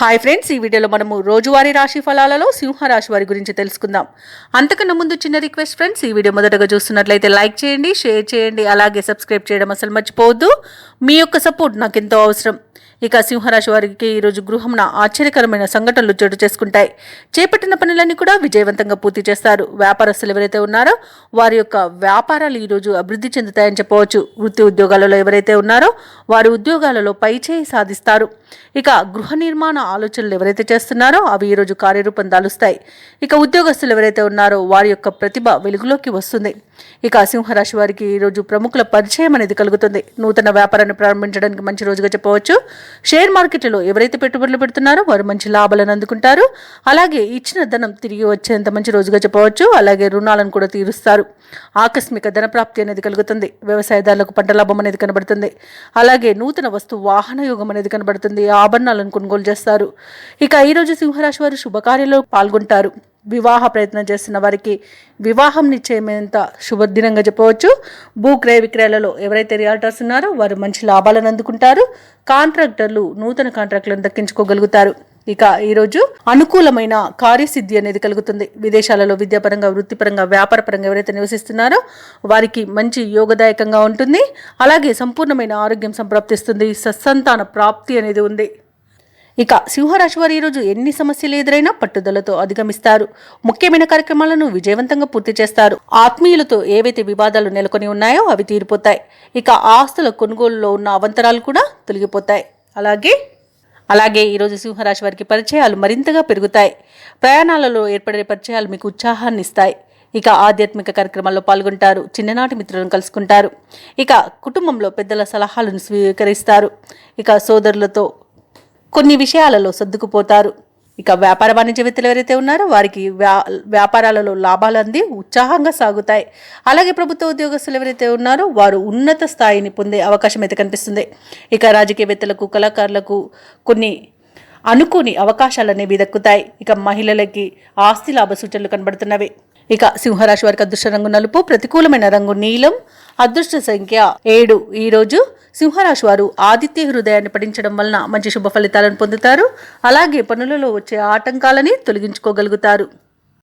Hi friends, ఈ వీడియోలో మనము రోజువారీ రాశి ఫలాలలో సింహరాశి వారి గురించి తెలుసుకుందాం. అంతకన్నా ముందు చిన్న రిక్వెస్ట్ ఫ్రెండ్స్, ఈ వీడియో మొదటగా చూస్తున్నట్లయితే లైక్ చేయండి, షేర్ చేయండి, అలాగే సబ్స్క్రైబ్ చేయడం అసలు మర్చిపోవద్దు. మీ యొక్క సపోర్ట్ నాకు ఎంతో అవసరం. ఇక సింహరాశి వారికి ఈరోజు గృహంన ఆశ్చర్యకరమైన సంఘటనలు చోటు చేసుకుంటాయి. చేపట్టిన పనులన్నీ కూడా విజయవంతంగా పూర్తి చేస్తారు. వ్యాపారస్తులు ఎవరైతే ఉన్నారో వారి యొక్క వ్యాపారాలు ఈరోజు అభివృద్ధి చెందుతాయని చెప్పవచ్చు. వృత్తి ఉద్యోగాలలో ఎవరైతే ఉన్నారో వారి ఉద్యోగాలలో పైచేయి సాధిస్తారు. ఇక గృహ నిర్మాణ ఆలోచనలు ఎవరైతే చేస్తున్నారో అవి ఈరోజు కార్యరూపం దాలుస్తాయి. ఇక ఉద్యోగస్తులు ఎవరైతే ఉన్నారో వారి యొక్క ప్రతిభ వెలుగులోకి వస్తుంది. ఇక సింహరాశి వారికి ఈరోజు ప్రముఖుల పరిచయం అనేది కలుగుతుంది. నూతన వ్యాపారాన్ని ప్రారంభించడానికి మంచి రోజుగా చెప్పవచ్చు. షేర్ మార్కెట్లో ఎవరైతే పెట్టుబడులు పెడుతున్నారో వారు మంచి లాభాలను అందుకుంటారు. అలాగే ఇచ్చిన ధనం తిరిగి వచ్చేంత మంచి రోజుగా చెప్పవచ్చు. అలాగే రుణాలను కూడా తీరుస్తారు. ఆకస్మిక ధన ప్రాప్తి అనేది కలుగుతుంది. వ్యవసాయదారులకు పంట లాభం అనేది కనబడుతుంది. అలాగే నూతన వస్తు వాహన యోగం అనేది కనబడుతుంది. ఆభరణాలను కొనుగోలు చేస్తారు. ఇక ఈరోజు సింహరాశి వారు శుభకార్యాల్లో పాల్గొంటారు. వివాహ ప్రయత్నం చేస్తున్న వారికి వివాహం నిశ్చయమైనంత శుభదినంగా చెప్పవచ్చు. భూ క్రయ విక్రయాలలో ఎవరైతే రియాల్టర్స్ ఉన్నారో వారు మంచి లాభాలను అందుకుంటారు. కాంట్రాక్టర్లు నూతన కాంట్రాక్టులను దక్కించుకోగలుగుతారు. ఇక ఈరోజు అనుకూలమైన కార్యసిద్ధి అనేది కలుగుతుంది. విదేశాలలో విద్యాపరంగా, వృత్తిపరంగా, వ్యాపారపరంగా ఎవరైతే నివసిస్తున్నారో వారికి మంచి యోగదాయకంగా ఉంటుంది. అలాగే సంపూర్ణమైన ఆరోగ్యం సంప్రాప్తిస్తుంది. సత్సంతాన ప్రాప్తి అనేది ఉంది. ఇక సింహరాశి వారు ఈరోజు ఎన్ని సమస్యలు ఎదురైనా పట్టుదలతో అధిగమిస్తారు. ముఖ్యమైన కార్యక్రమాలను విజయవంతంగా పూర్తి చేస్తారు. ఆత్మీయులతో ఏవైతే వివాదాలు నెలకొని ఉన్నాయో అవి తీరిపోతాయి. ఇక ఆస్తుల కొనుగోలులో ఉన్న అవంతరాలు కూడా తొలగిపోతాయి. అలాగే ఈరోజు సింహరాశి వారికి పరిచయాలు మరింతగా పెరుగుతాయి. ప్రయాణాలలో ఏర్పడే పరిచయాలు మీకు ఉత్సాహాన్ని ఇస్తాయి. ఇక ఆధ్యాత్మిక కార్యక్రమాల్లో పాల్గొంటారు. చిన్ననాటి మిత్రులను కలుసుకుంటారు. ఇక కుటుంబంలో పెద్దల సలహాలను స్వీకరిస్తారు. ఇక సోదరులతో కొన్ని విషయాలలో సర్దుకుపోతారు. ఇక వ్యాపార వాణిజ్యవేత్తలు ఎవరైతే ఉన్నారో వారికి వ్యాపారాలలో లాభాలు అంది ఉత్సాహంగా సాగుతాయి. అలాగే ప్రభుత్వ ఉద్యోగస్తులు ఎవరైతే ఉన్నారో వారు ఉన్నత స్థాయిని పొందే అవకాశం అయితే కనిపిస్తుంది. ఇక రాజకీయవేత్తలకు, కళాకారులకు కొన్ని అనుకోని అవకాశాలు అనేవి దక్కుతాయి. ఇక మహిళలకి ఆస్తి లాభ సూచనలు కనబడుతున్నవి. ఇక సింహరాశి వారికి అదృష్ట రంగు నలుపు, ప్రతికూలమైన రంగు నీలం, అదృష్ట సంఖ్య 7. ఈరోజు సింహరాశి వారు ఆదిత్య హృదయాన్ని పఠించడం వలన మంచి శుభ ఫలితాలను పొందుతారు. అలాగే పనులలో వచ్చే ఆటంకాలని తొలగించుకోగలుగుతారు.